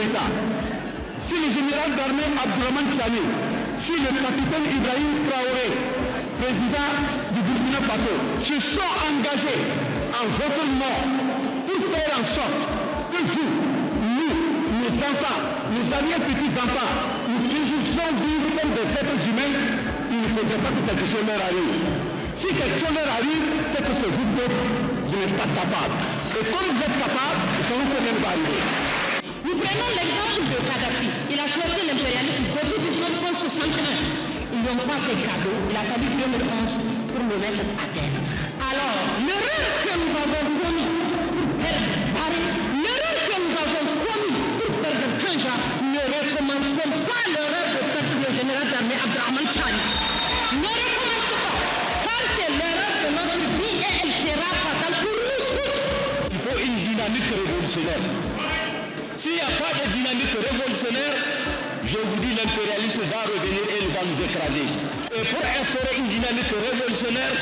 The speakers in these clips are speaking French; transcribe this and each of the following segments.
Goïta, si le général d'armée Abdourahmane Tchani, si le capitaine Ibrahim Traoré, président du Burkina Faso, se sont engagés en votre nom pour faire en sorte que vous, nous, nos enfants, nos arrière-petits-enfants, nous puissions vivre comme des êtres humains, il ne faudrait pas que quelque chose leur arrive. Si quelque chose leur arrive, c'est que c'est vous, peuple, vous n'êtes pas capable. Et comme vous êtes capable, nous savons que rien ne va arriver. Nous prenons l'exemple de Kadhafi. Il a choisi l'impérialisme depuis 1961. Ils n'ont pas fait cadeau. Il a fallu 2011 pour le mettre à terre. Alors, l'erreur que nous avons commis pour perdre Paris, l'erreur que nous avons commis pour perdre Tanja, ne recommençons pas l'erreur de perdre le général d'armée Abdourahmane Tchani. Ne recommençons pas, car c'est l'erreur de notre vie et elle sera fatale pour nous tous. Il faut une dynamique révolutionnaire. S'il n'y a pas de dynamique révolutionnaire, je vous dis, l'impérialisme va revenir et il va nous écraser. Et pour instaurer une dynamique révolutionnaire,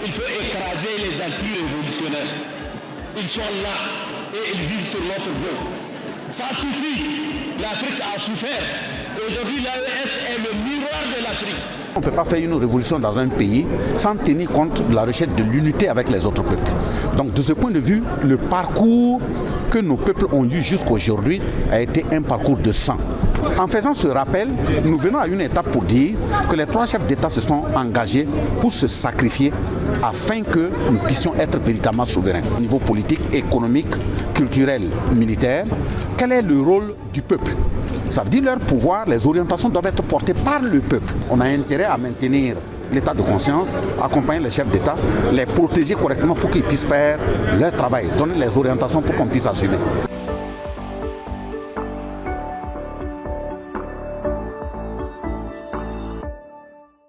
il faut écraser les anti-révolutionnaires. Ils sont là et ils vivent sur notre dos. Ça suffit. L'Afrique a souffert. Aujourd'hui, l'AES est le miroir de l'Afrique. On ne peut pas faire une révolution dans un pays sans tenir compte de la recherche de l'unité avec les autres peuples. Donc de ce point de vue, le parcours que nos peuples ont eu jusqu'aujourd'hui a été un parcours de sang. En faisant ce rappel, nous venons à une étape pour dire que les trois chefs d'État se sont engagés pour se sacrifier afin que nous puissions être véritablement souverains. Au niveau politique, économique, culturel, militaire, quel est le rôle du peuple ? Ça veut dire leur pouvoir, les orientations doivent être portées par le peuple. On a intérêt à maintenir l'état de conscience, accompagner les chefs d'État, les protéger correctement pour qu'ils puissent faire leur travail, donner les orientations pour qu'on puisse assumer.